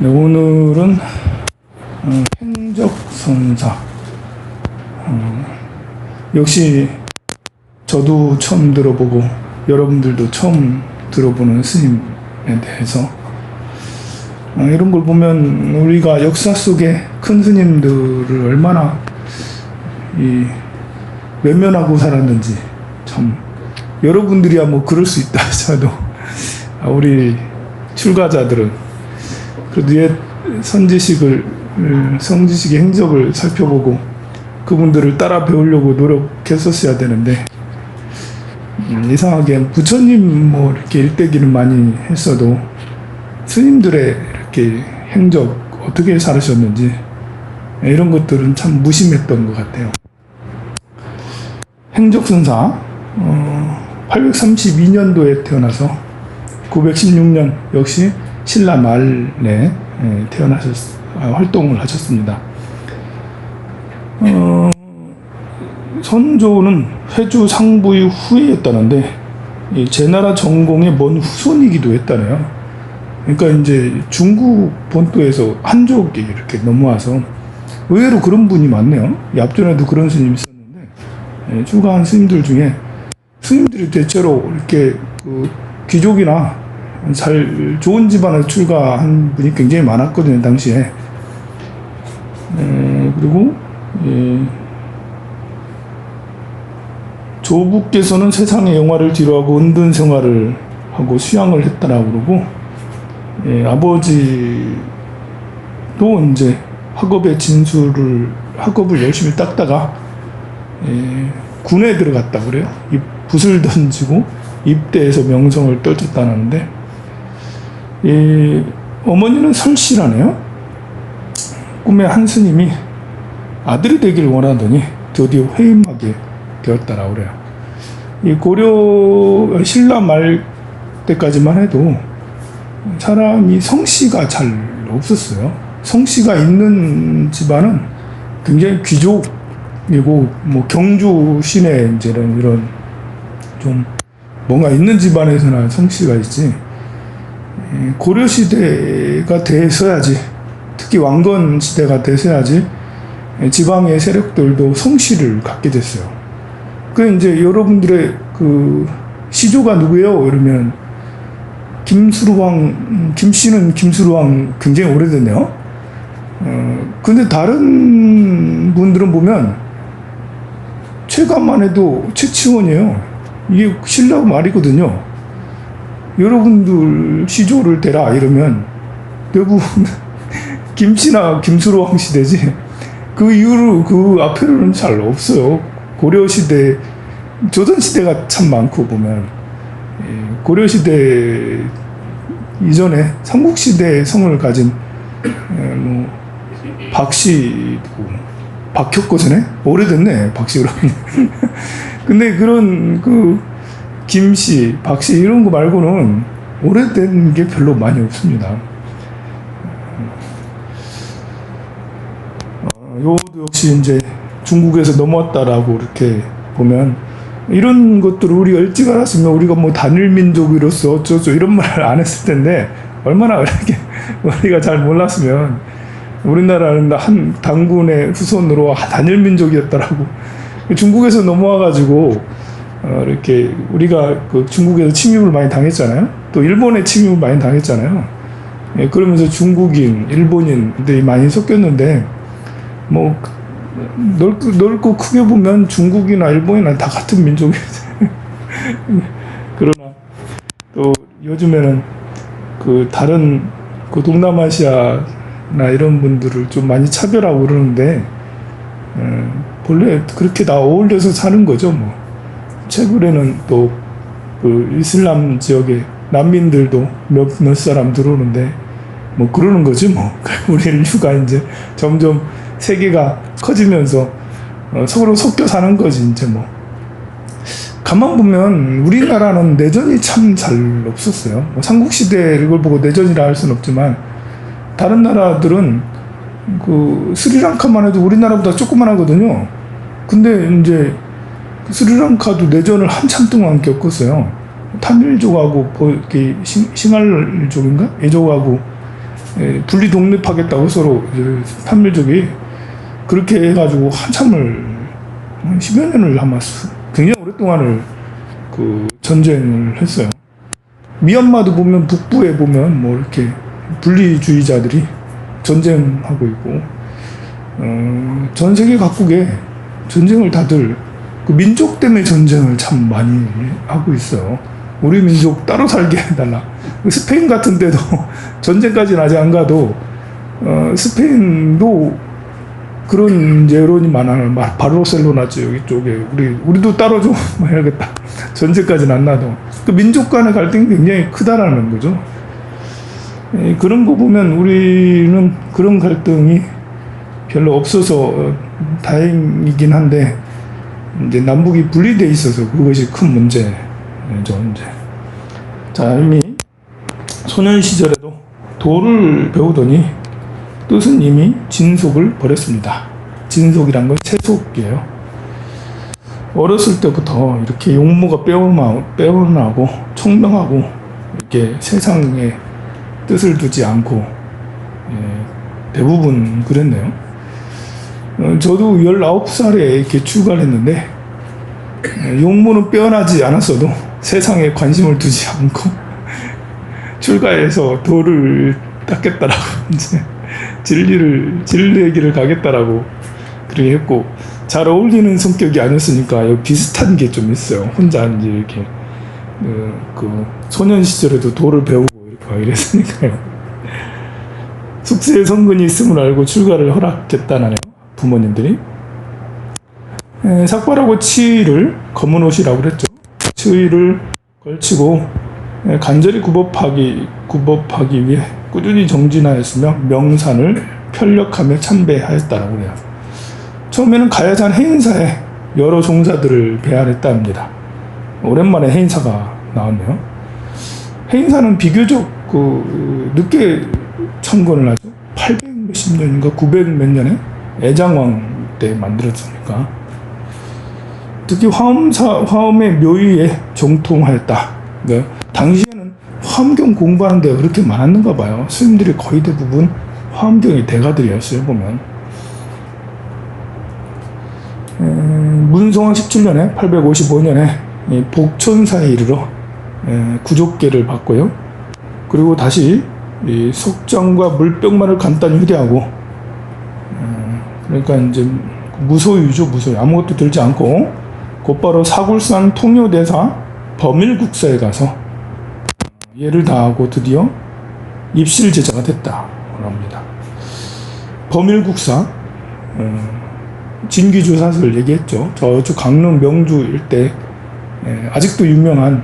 네, 오늘은 행적선사. 역시 저도 처음 들어보고 여러분들도 처음 들어보는 스님에 대해서 이런 걸 보면 우리가 역사 속에 큰 스님들을 얼마나 외면하고 살았는지, 참 여러분들이야 뭐 그럴 수 있다 하셔도 우리 출가자들은 그래도 옛 성지식의 행적을 살펴보고 그분들을 따라 배우려고 노력했었어야 되는데, 이상하게 부처님 뭐 이렇게 일대기는 많이 했어도 스님들의 이렇게 행적 어떻게 살으셨는지 이런 것들은 참 무심했던 것 같아요. 행적선사 832년도에 태어나서 916년 역시 신라 말에 활동을 하셨습니다. 선조는 회주 상부의 후예였다는데 제나라 전공의 먼 후손이기도 했다네요. 그러니까 이제 중국 본토에서 한족이 이렇게 넘어와서 의외로 그런 분이 많네요. 앞전에도 그런 스님이 있었는데 출가한 스님들 중에 스님들이 대체로 이렇게 귀족이나 좋은 집안에서 출가한 분이 굉장히 많았거든요, 당시에. 그리고 조부께서는 세상의 영화를 뒤로하고 은둔 생활을 하고 수양을 했다라고 그러고, 아버지도 이제 학업을 열심히 닦다가 군에 들어갔다 그래요. 붓을 던지고 입대해서 명성을 떨쳤다는데, 어머니는 설씨라네요. 꿈에 한 스님이 아들이 되길 원하더니 드디어 회임하게 되었다라고 그래요. 이 고려 신라 말 때까지만 해도 사람이 성씨가 잘 없었어요. 성씨가 있는 집안은 굉장히 귀족이고 뭐 경주 시내 이런 좀 뭔가 있는 집안에서나 성씨가 있지, 고려 시대가 돼서야지, 특히 왕건 시대가 돼서야지 지방의 세력들도 성씨를 갖게 됐어요. 그 이제 여러분들의 시조가 누구예요? 이러면 김씨는 김수루왕 굉장히 오래됐네요. 근데 다른 분들은 보면 최간만 해도 최치원이에요. 이게 신라 말이거든요. 여러분들 시조를 대라 이러면 대부분 김씨나 김수루왕 시대지, 그 이후로 그 앞에는 잘 없어요. 고려 시대, 조선 시대가 참 많고 보면 고려 시대 이전에 삼국 시대의 성을 가진 박씨도, 박혁거전에 오래됐네 박씨로. 근데 그런 김씨, 박씨 이런 거 말고는 오래된 게 별로 많이 없습니다. 요도 역시 이제 중국에서 넘어왔다라고 이렇게 보면, 이런 것들을 우리 일찍 알았으면 우리가 뭐 단일민족으로서 어쩌고 이런 말을 안 했을 텐데, 얼마나 이렇게 우리가 잘 몰랐으면 우리나라는 한 당군의 후손으로 단일민족이었다라고. 중국에서 넘어와가지고 이렇게 우리가 중국에서 침입을 많이 당했잖아요. 또 일본에 침입을 많이 당했잖아요. 그러면서 중국인, 일본인들이 많이 섞였는데, 뭐 넓고 크게 보면 중국이나 일본이나 다 같은 민족이지. 그러나 또 요즘에는 다른 동남아시아나 이런 분들을 좀 많이 차별하고 그러는데, 본래 그렇게 다 어울려서 사는 거죠. 뭐 최근에는 또 이슬람 지역에 난민들도 몇 사람 들어오는데 뭐 그러는 거지 뭐. 우리 인류가 이제 점점 세계가 커지면서 서로 섞여 사는 거지 이제 뭐. 가만 보면 우리나라는 내전이 참 잘 없었어요. 뭐 삼국시대 이걸 보고 내전이라 할 수는 없지만, 다른 나라들은 스리랑카만 해도 우리나라보다 조그만하거든요. 근데 이제 스리랑카도 내전을 한참 동안 겪었어요. 타밀족하고 싱할족인가? 얘족하고 분리 독립하겠다고 서로 판밀족이 그렇게 해가지고 한참을 10여 년을 아마 굉장히 오랫동안을 그 전쟁을 했어요. 미얀마도 보면 북부에 보면 뭐 이렇게 분리주의자들이 전쟁하고 있고 전 세계 각국에 전쟁을 다들 그 민족 때문에 전쟁을 참 많이 하고 있어요. 우리 민족 따로 살게 해달라. 스페인 같은 데도 전쟁까지는 아직 안 가도 스페인도 그런 이제 여론이 많아요. 바르셀로나 여기 쪽에 우리도 따로 좀 해야겠다. 전쟁까지는 안 나도 그 민족 간의 갈등이 굉장히 크다라는 거죠. 그런 거 보면 우리는 그런 갈등이 별로 없어서 다행이긴 한데 이제 남북이 분리돼 있어서 그것이 큰 문제죠. 이제 자 이미 소년 시절에도 도를 배우더니 뜻은 이미 진속을 버렸습니다. 진속이란 건 세속이에요. 어렸을 때부터 이렇게 용모가 빼어나고 총명하고 이렇게 세상에 뜻을 두지 않고 대부분 그랬네요. 저도 19살에 이렇게 출가를 했는데 용모는 빼어나지 않았어도 세상에 관심을 두지 않고 출가해서 도를 닦겠다라고 이제 진리의 길을 가겠다라고 그렇게 했고 잘 어울리는 성격이 아니었으니까 비슷한 게 좀 있어요. 혼자 이제 이렇게 그 소년 시절에도 도를 배우고 이렇게 이랬으니까요. 숙세에 성근이 있음을 알고 출가를 허락했다나요. 부모님들이 삭발하고 치의를 검은 옷이라고 그랬죠. 치의를 걸치고 간절히 굽업하기 위해 꾸준히 정진하였으며 명산을 편력하며 참배하였다라고 해요. 처음에는 가야산 해인사에 여러 종사들을 배알했다 합니다. 오랜만에 해인사가 나왔네요. 해인사는 비교적 늦게 창건을 하죠. 800몇십 년인가 900 몇 년에 애장왕 때 만들었으니까. 특히 화엄의 묘의에 정통하였다. 네. 당시에는 화엄경 공부하는 데가 그렇게 많았는가 봐요. 스님들이 거의 대부분 화엄경의 대가들이었어요, 보면. 문송왕 17년에 855년에 복천사에 이르러 구족계를 받고요. 그리고 다시 석장과 물병만을 간단히 휴대하고 그러니까 이제 무소유죠. 무소유. 아무것도 들지 않고 곧바로 사굴산 통요대사 범일국사에 가서 예를 다하고 드디어 입실제자가 됐다고 합니다. 범일국사 진귀주사설 얘기했죠. 저쪽 강릉 명주 일대 아직도 유명한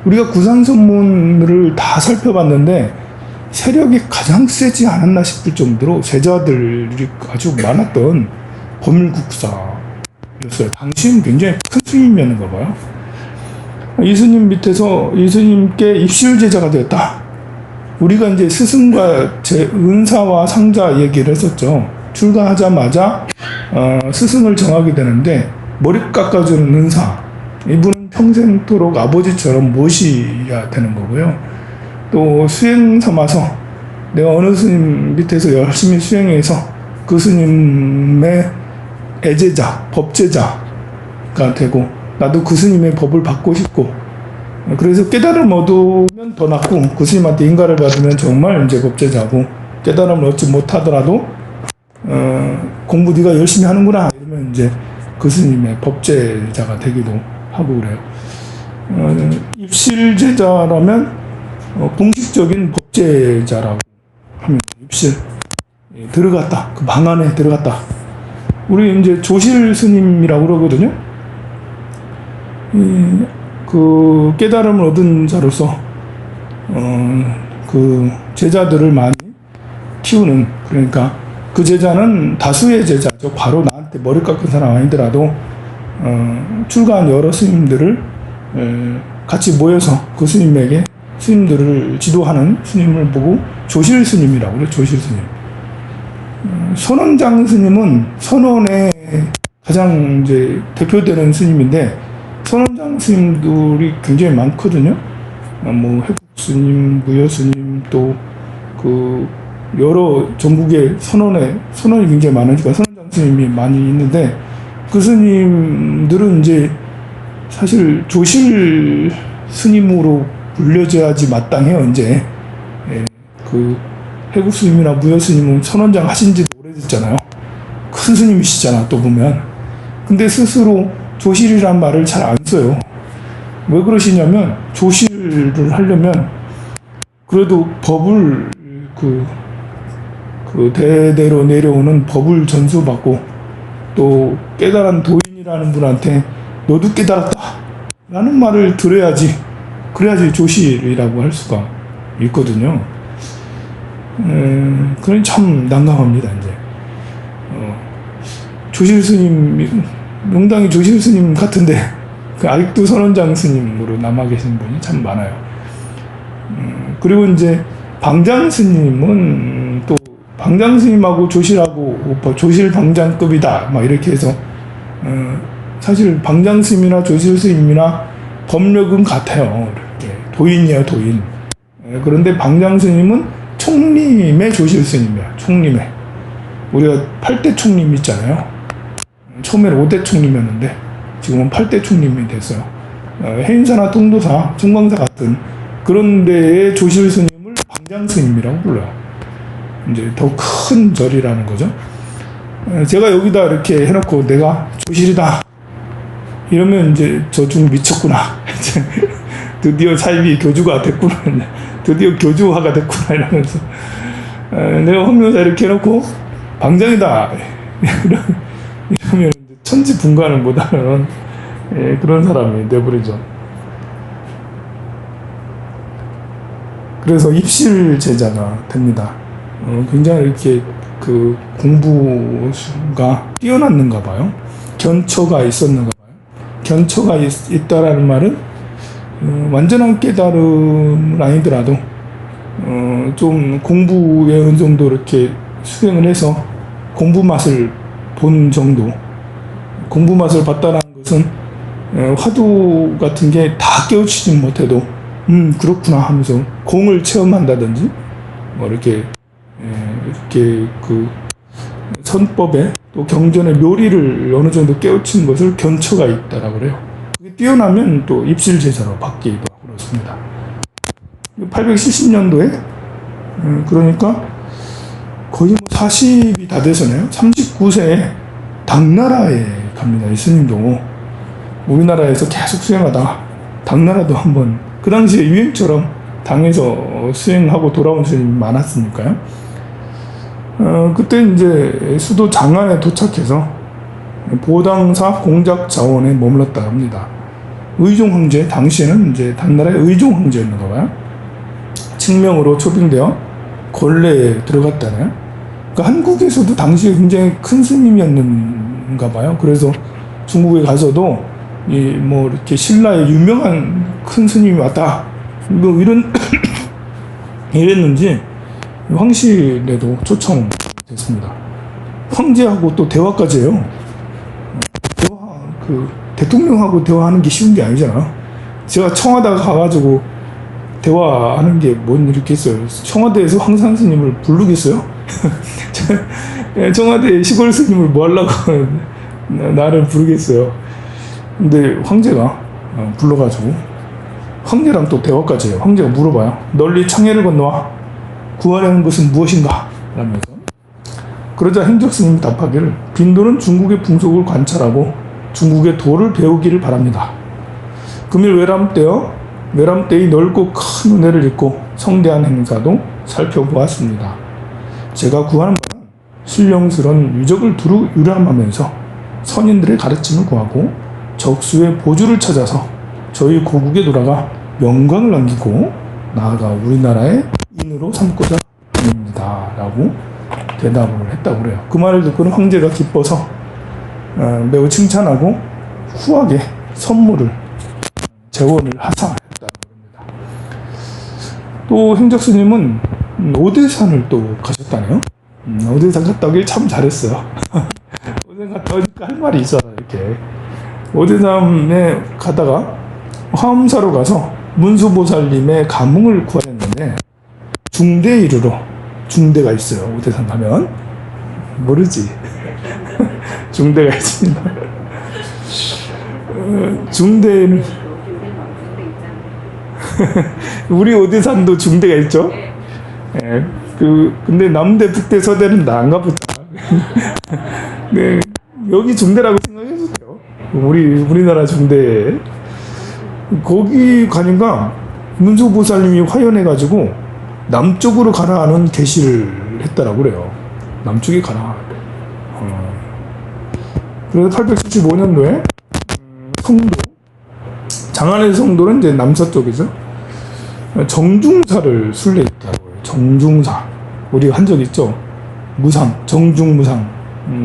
우리가 구산선문을 다 살펴봤는데 세력이 가장 세지 않았나 싶을 정도로 제자들이 아주 많았던 범일국사였어요. 당시엔 굉장히 큰 스님이었는가 봐요. 이 스님 밑에서 이 스님께 입실제자가 되었다. 우리가 이제 스승과 은사와 상자 얘기를 했었죠. 출가하자마자 스승을 정하게 되는데 머리 깎아주는 은사, 이분은 평생토록 아버지처럼 모셔야 되는 거고요. 또 수행 삼아서 내가 어느 스님 밑에서 열심히 수행해서 그 스님의 애제자, 법제자가 되고 나도 그 스님의 법을 받고 싶고 그래서 깨달음을 얻으면 더 낫고 그 스님한테 인가를 받으면 정말 이제 법제자고 깨달음을 얻지 못하더라도 공부 네가 열심히 하는구나 이러면 이제 그 스님의 법제자가 되기도 하고 그래요. 입실제자라면 공식적인 법제자라고 합니다. 입실 들어갔다. 그 방 안에 들어갔다. 우리 이제 조실 스님이라고 그러거든요. 그 깨달음을 얻은 자로서 그 제자들을 많이 키우는, 그러니까 그 제자는 다수의 제자죠. 바로 나한테 머리 깎은 사람 아니더라도 출가한 여러 스님들을 같이 모여서 그 스님에게 스님들을 지도하는 스님을 보고 조실 스님이라고 그래요. 조실 스님. 선원장 스님은 선원의 가장 이제 대표되는 스님인데 선원장 스님들이 굉장히 많거든요. 뭐 해국 스님, 무여 스님, 또 그 여러 전국에 선원이 굉장히 많으니까 선원장 스님이 많이 있는데, 그 스님들은 이제 사실 조실 스님으로 불려져야지 마땅해요. 이제 그 해국 스님이나 무여 스님은 선원장 하신 지도 오래됐잖아요. 큰 스님이시잖아, 또 보면. 근데 스스로 조실이란 말을 잘 안 써요. 왜 그러시냐면, 조실을 하려면 그래도 법을 그 대대로 내려오는 법을 전수받고, 또 깨달은 도인이라는 분한테 너도 깨달았다 라는 말을 들어야지, 그래야지 조실이라고 할 수가 있거든요. 그건 참 난감합니다. 이제 조실 스님, 명당이 조실 스님 같은데 아직도 선원장 스님으로 남아 계신 분이 참 많아요. 그리고 이제 방장 스님은 또 방장 스님하고 조실하고 조실 방장급이다 막 이렇게 해서, 사실 방장 스님이나 조실 스님이나 법력은 같아요. 이렇게 도인이에요, 도인. 그런데 방장 스님은 총림의 조실 스님이야. 총림의, 우리가 8대 총림 있잖아요. 처음에는 5대 총림이었는데 지금은 8대 총림이 됐어요. 해인사나 통도사, 청광사 같은 그런 데의 조실 스님을 방장 스님이라고 불러요. 이제 더 큰 절이라는 거죠. 제가 여기다 이렇게 해놓고 내가 조실이다 이러면 이제 저 중 미쳤구나. 드디어 삶이 교주가 됐구나. 드디어 교주화가 됐구나 이러면서, 내가 황묘사 이렇게 해놓고 방장이다 이러면 천지분간을 못하는 그런 사람이 돼버리죠. 그래서 입실 제자가 됩니다. 굉장히 이렇게 그 공부가 뛰어났는가 봐요. 견처가 있었는가 봐요. 견처가 있다라는 말은 완전한 깨달음은 아니더라도 좀 공부에 어느 정도 이렇게 수행을 해서 공부 맛을 본 정도. 공부 맛을 봤다는 것은 화두 같은 게 다 깨우치지 못해도 그렇구나 하면서 공을 체험한다든지 뭐 이렇게 그 선법에 또 경전의 묘리를 어느 정도 깨우친 것을 견처가 있다라고 그래요. 그게 뛰어나면 또 입실 제자로 바뀌기도 하고 그렇습니다. 870년도에 그러니까 거의 40이 다 돼서네요. 39세에 당나라에 갑니다. 이 스님도 우리나라에서 계속 수행하다가 당나라도 한번, 그 당시에 유행처럼 당에서 수행하고 돌아온 스님이 많았으니까요. 그때 이제 수도 장안에 도착해서 보당사 공작 자원에 머물렀다 합니다. 의종 황제, 당시에는 이제 당나라의 의종 황제였는가 봐요. 칙명으로 초빙되어 권례에 들어갔다네요. 그러니까 한국에서도 당시에 굉장히 큰 스님이었는가 봐요. 그래서 중국에 가서도 뭐 이렇게 신라의 유명한 큰 스님이 왔다 뭐 이랬는지 황실에도 초청됐습니다. 황제하고 또 대화까지 해요. 대통령하고 대화하는 게 쉬운 게 아니잖아요. 제가 청와대 가가지고 대화하는 게 뭔 일이 있어요. 청와대에서 황산 스님을 부르겠어요? 청와대 시골 스님을 뭐 하려고 나를 부르겠어요. 근데 황제가 불러가지고 황제랑 또 대화까지 해요. 황제가 물어봐요. 널리 창해를 건너와 구하려는 것은 무엇인가? 라면서. 그러자 행적스님이 답하기를 빈도는 중국의 풍속을 관찰하고 중국의 도를 배우기를 바랍니다. 금일 외람때의 넓고 큰 은혜를 입고 성대한 행사도 살펴보았습니다. 제가 구하는 바는 신령스러운 유적을 두루 유람하면서 선인들의 가르침을 구하고 적수의 보주를 찾아서 저희 고국에 돌아가 영광을 남기고 나아가 우리나라의 인으로 삼고자 합니다. 라고 대답을 했다고 그래요. 그 말을 듣고는 황제가 기뻐서 매우 칭찬하고 후하게 선물을 재원을 하사했다고 합니다. 또 행적스님은 오대산을 또 가셨다네요. 오대산 갔다 오길 참 잘했어요. 오대산 갔다 오니까 할 말이 있어요. 이렇게 오대산에 가다가 화엄사로 가서 문수보살님의 가문을 구하였는데 중대에 이르러 중대가 있어요. 오대산 가면. 모르지. 중대가 있습니다. 중대는 우리 오대산도 중대가 있죠. 예, 근데 남대, 북대, 서대는 나 안 가보자. 네, 여기 중대라고 생각해도 돼요. 우리나라 중대. 거기 가니까 문수보살님이 화연해가지고 남쪽으로 가라 하는 계시를 했다라고 그래요. 남쪽에 가라. 그래서 875년도에 성도, 장안의 성도는 이제 남서쪽이죠. 정중사를 순례했다고요. 정중사. 우리가 한 적 있죠. 무상, 정중무상,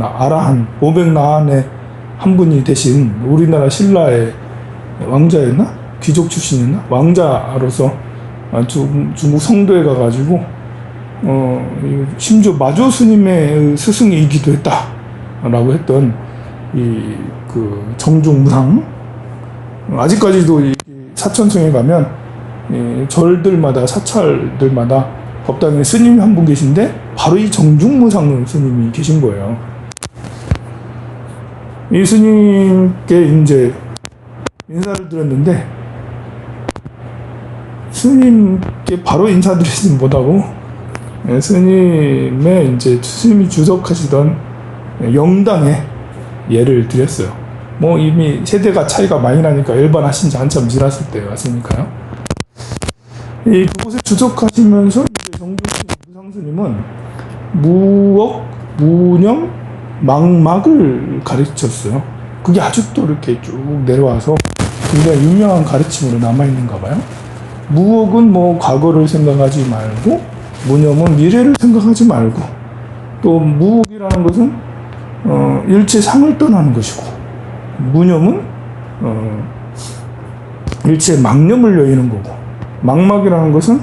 아라한, 500나한의 한 분이 되신 우리나라 신라의 왕자였나? 귀족 출신이었나? 왕자로서 중국 성도에 가가지고 심지어 마조 스님의 스승이기도 했다라고 했던 그 정중무상. 아직까지도 이 사천성에 가면 절들마다, 사찰들마다 법당에 스님이 한 분 계신데 바로 이 정중무상 스님이 계신 거예요. 이 스님께 이제 인사를 드렸는데 스님께 바로 인사드리지 못하고 스님의 이제 스님이 주석하시던 영당에 예를 드렸어요. 뭐 이미 세대가 차이가 많이 나니까 일반하신 지 한참 지났을 때 왔으니까요. 그곳에 주석하시면서 이제 정중무상스님은 무억, 무념, 망막을 가르쳤어요. 그게 아직도 이렇게 쭉 내려와서 굉장히 유명한 가르침으로 남아있는가 봐요. 무억은 뭐 과거를 생각하지 말고, 무념은 미래를 생각하지 말고, 또 무억이라는 것은 일체 상을 떠나는 것이고, 무념은 일체 망념을 여의는 거고, 망막이라는 것은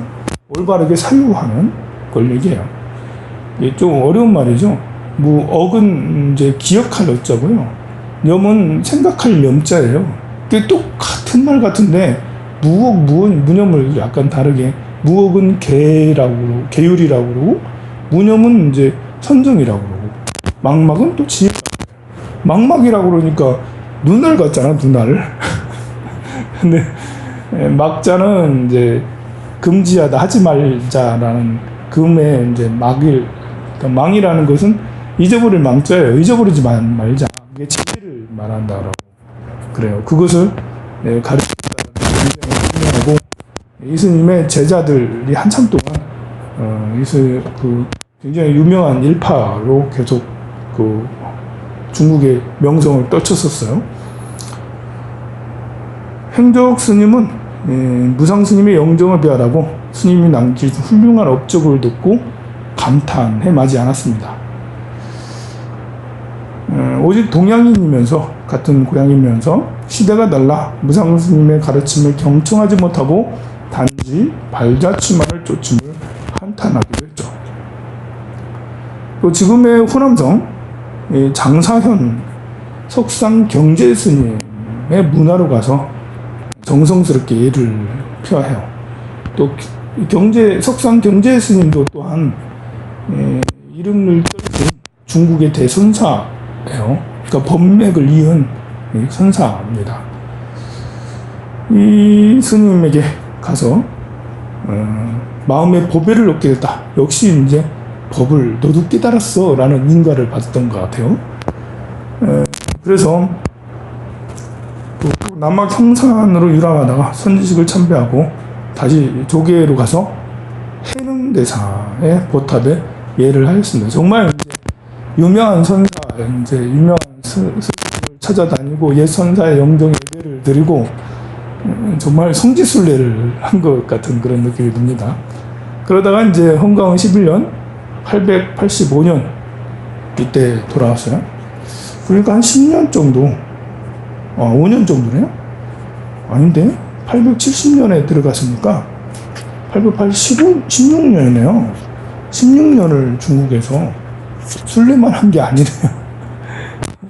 올바르게 사유하는 걸 얘기해요. 이게 좀 어려운 말이죠. 무억은 이제 기억할 어자고요. 염은 생각할 염자예요. 이게 똑같은 말 같은데 무억, 무념을 약간 다르게, 무억은 계율이라고 그러고, 무념은 이제 선정이라고 그러고, 망막은 또 지혜. 망막이라고 그러니까 눈알 같잖아, 눈알. 근데 막자는 이제 금지하다, 하지 말자라는 금의 이제 막일, 그러니까 망이라는 것은 잊어버릴 망자예요. 잊어버리지 말자. 이게 지혜를 말한다라고 그래요. 그것을 가르친다는 게 굉장히 중요하고, 이 스님의 제자들이 한참 동안 굉장히 유명한 일파로 계속 중국의 명성을 떨쳤었어요. 행적 스님은 무상 스님의 영정을 배하라고 스님이 남긴 훌륭한 업적을 듣고 감탄해 마지 않았습니다. 오직 동양인이면서, 같은 고향이면서 시대가 달라 무상 스님의 가르침을 경청하지 못하고 단지 발자취만을 쫓음을 한탄하기도 했죠. 또 지금의 호남성 장사현 석상 경제 스님의 문화로 가서 정성스럽게 예를 표해요. 또 석상 경제 스님도 또한 이름을 떨친 중국의 대선사예요. 그러니까 법맥을 이은 선사입니다. 이 스님에게 가서 마음의 보배를 얻게 됐다. 역시 이제 법을 너도 깨달았어 라는 인가를 받았던 것 같아요. 그래서 남악 성산으로 유람하다가 선지식을 참배하고 다시 조계로 가서 해능대사의 보탑에 예를 하였습니다. 정말 이제 유명한 선사, 이제 유명한 스승을 찾아다니고 옛 선사의 영정 예배를 드리고 정말 성지순례를 한 것 같은 그런 느낌이 듭니다. 그러다가 이제 헌가원 11년 885년 이때 돌아왔어요. 그러니까 한 10년 정도, 5년 정도네요? 아닌데 870년에 들어갔으니까 16년이네요. 16년을 중국에서 순례만 한 게 아니네요.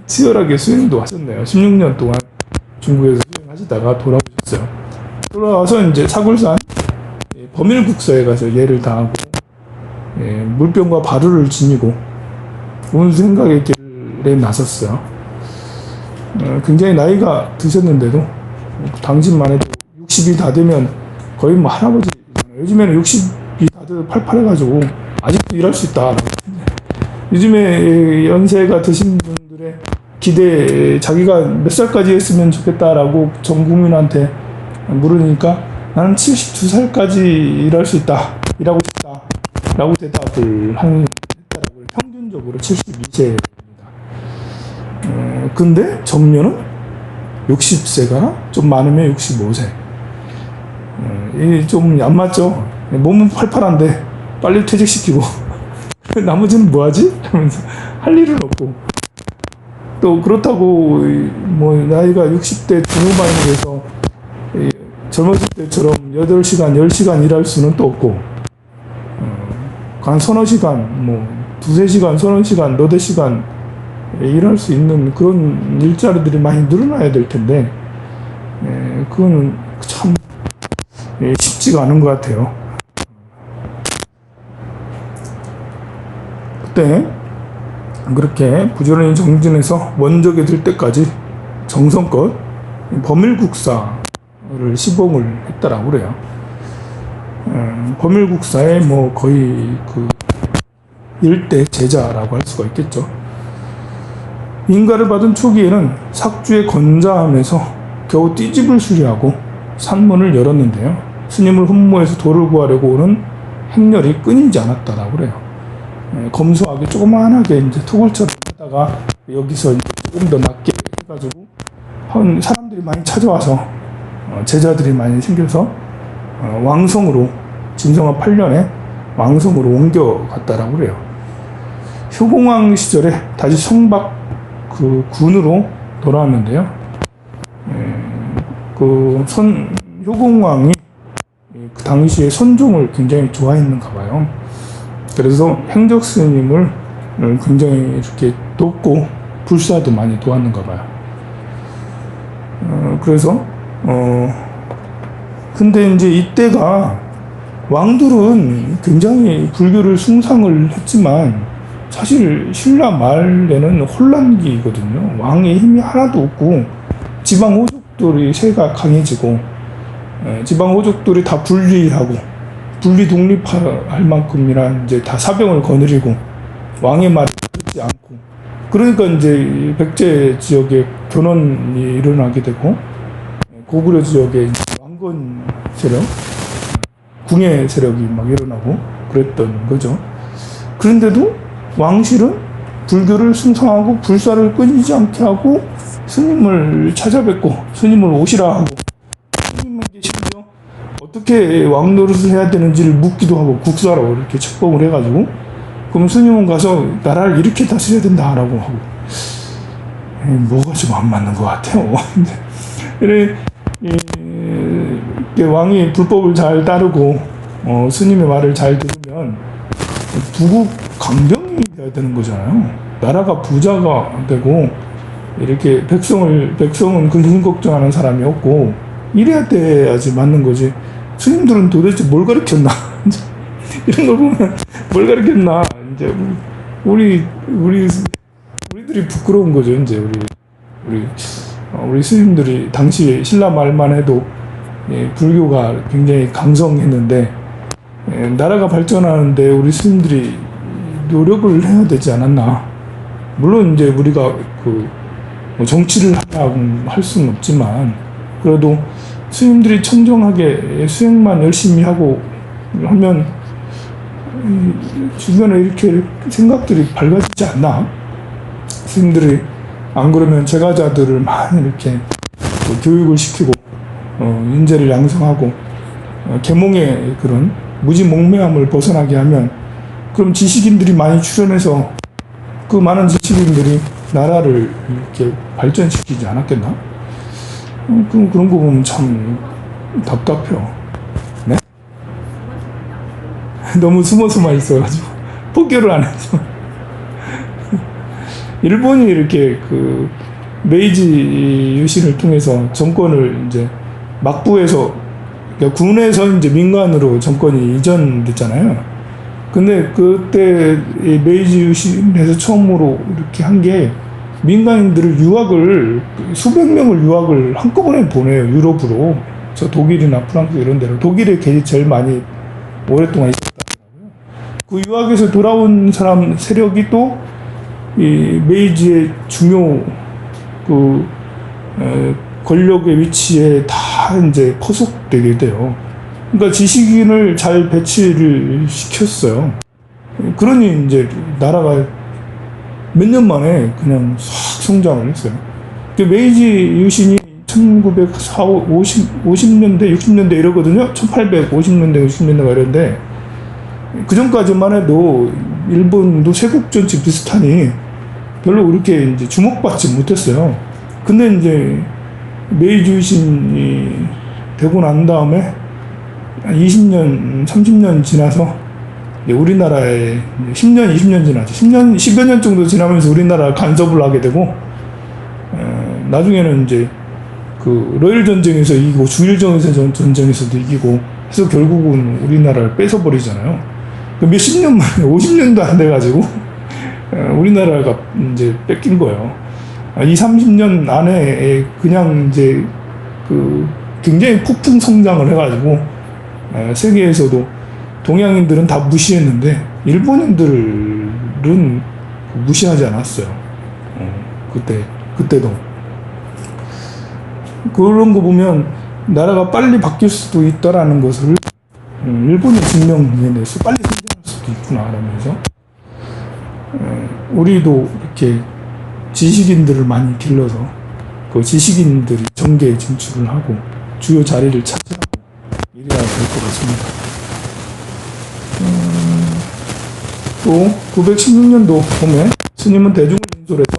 치열하게 수행도 하셨네요. 16년 동안 중국에서 수행하시다가 돌아오셨어요. 돌아와서 이제 사굴산 범일국서에 가서 예를 다하고 물병과 바루를 지니고 운수 행각의 길에 나섰어요. 굉장히 나이가 드셨는데도 당신만 해도 60이 다 되면 거의 뭐 할아버지, 요즘에는 60이 다 돼도 팔팔해가지고 아직도 일할 수 있다. 요즘에 연세가 드신 분들의 기대, 자기가 몇 살까지 했으면 좋겠다라고 전 국민한테 물으니까 나는 72살까지 일할 수 있다, 일하고 싶다 라고 대답을 했다라고요. 평균적으로 72세입니다. 근데 정년은 60세가 좀 많으면 65세. 이게 좀 안 맞죠? 몸은 팔팔한데 빨리 퇴직시키고 나머지는 뭐하지? 하면서 할 일은 없고, 또 그렇다고 뭐 나이가 60대 중후반이 돼서 젊었을 때처럼 8시간, 10시간 일할 수는 또 없고, 한 서너 시간, 뭐 두세 시간, 서너 시간, 너댓 시간 일할 수 있는 그런 일자리들이 많이 늘어나야 될 텐데, 그거는 참 쉽지가 않은 것 같아요. 그때 그렇게 부지런히 정진해서 원적에 들 때까지 정성껏 범일국사를 시봉을 했다라고 그래요. 범일국사의 뭐 거의 그 일대 제자라고 할 수가 있겠죠. 인가를 받은 초기에는 삭주에 건자하면서 겨우 띠집을 수리하고 산문을 열었는데요. 스님을 흠모해서 도를 구하려고 오는 행렬이 끊이지 않았다라고 그래요. 검소하게 조그만하게 이제 토굴처럼 하다가 여기서 이제 조금 더 낮게 해가지고 사람들이 많이 찾아와서 제자들이 많이 생겨서 왕성으로 진성한 8년에 왕성으로 옮겨갔다라고 그래요. 효공왕 시절에 다시 성박 그 군으로 돌아왔는데요. 효공왕이 그 당시에 선종을 굉장히 좋아했는가 봐요. 그래서 행적 스님을 굉장히 이렇게 돕고 불사도 많이 도왔는가 봐요. 근데 이제 이때가 왕들은 굉장히 불교를 숭상을 했지만 사실 신라 말에는 혼란기거든요. 왕의 힘이 하나도 없고 지방 호족들이 세가 강해지고 지방 호족들이 다 분리하고 분리 독립할 만큼이나 이제 다 사병을 거느리고 왕의 말을 듣지 않고, 그러니까 이제 백제 지역에 변원이 일어나게 되고 고구려 지역에 왕건 세력, 궁예 세력이 막 일어나고 그랬던 거죠. 그런데도 왕실은 불교를 숭상하고 불사를 끊이지 않게 하고 스님을 찾아뵙고 스님을 오시라 하고 스님에게 심지어 어떻게 왕 노릇을 해야 되는지를 묻기도 하고 국사라고 이렇게 책봉을 해가지고, 그럼 스님은 가서 나라를 이렇게 다스려야 된다라고 하고, 뭐가 좀 안 맞는 것 같아요. 왕이 불법을 잘 따르고 스님의 말을 잘 들으면 부국 강병이 돼야 되는 거잖아요. 나라가 부자가 되고 이렇게 백성은 근심 걱정하는 사람이 없고 이래야 돼야지 맞는 거지. 스님들은 도대체 뭘 가르쳤나? 이런 걸 보면 뭘 가르쳤나? 이제 우리들이 부끄러운 거죠. 이제 우리 스님들이 당시 신라 말만 해도 불교가 굉장히 강성했는데 나라가 발전하는데 우리 스님들이 노력을 해야 되지 않았나? 물론 이제 우리가 정치를 할 수는 없지만 그래도 스님들이 청정하게 수행만 열심히 하고 하면 주변에 이렇게 생각들이 밝아지지 않나? 스님들이 안 그러면 제가자들을 많이 이렇게 교육을 시키고 인재를 양성하고 계몽의 그런 무지몽매함을 벗어나게 하면 그럼 지식인들이 많이 출연해서 그 많은 지식인들이 나라를 이렇게 발전시키지 않았겠나? 그런 거 보면 참 답답해요. 네? 너무 숨어서만 있어가지고 포기를 안 해서. 일본이 이렇게 메이지 유신을 통해서 정권을 이제 막부에서, 그러니까 군에서 이제 민간으로 정권이 이전됐잖아요. 근데 그때 이 메이지 유신에서 처음으로 이렇게 한 게 민간인들을 유학을 수백 명을 유학을 한꺼번에 보내요. 유럽으로. 저 독일이나 프랑스 이런 데로. 독일에 제일 많이 오랫동안 있었다고요. 그 유학에서 돌아온 사람 세력이 또 이 메이지의 중요 그 권력의 위치에 다 이제 포섭되게 돼요. 그러니까 지식인을 잘 배치를 시켰어요. 그러니 이제 나라가 몇 년 만에 그냥 싹 성장을 했어요. 메이지 유신이 1950년대, 60년대 이러거든요. 1850년대, 60년대가 이런데, 그 전까지만 해도 일본도 세국정치 비슷하니 별로 그렇게 이제 주목받지 못했어요. 근데 이제 메이지 유신이 되고 난 다음에 20년, 30년 지나서 우리나라에 10년, 20년 지나죠. 10년, 10여 년 정도 지나면서 우리나라 간섭을 하게 되고, 나중에는 이제 그 러일 전쟁에서 이기고 주일 전쟁에서도 이기고 해서 결국은 우리나라를 뺏어버리잖아요. 몇십 년 만에 50년도 안 돼가지고 우리나라가 이제 뺏긴 거예요. 20, 30년 안에 그냥 이제 그 굉장히 폭풍 성장을 해가지고 세계에서도 동양인들은 다 무시했는데 일본인들은 무시하지 않았어요. 그때도. 그런 거 보면 나라가 빨리 바뀔 수도 있다라는 것을 일본이 증명해내서 빨리 성장할 수도 있구나라면서 우리도 이렇게 지식인들을 많이 길러서 그 지식인들이 정계에 진출을 하고 주요 자리를 차지하고 이래야 될 것 같습니다. 또 916년도 봄에 스님은 대중을 인솔해서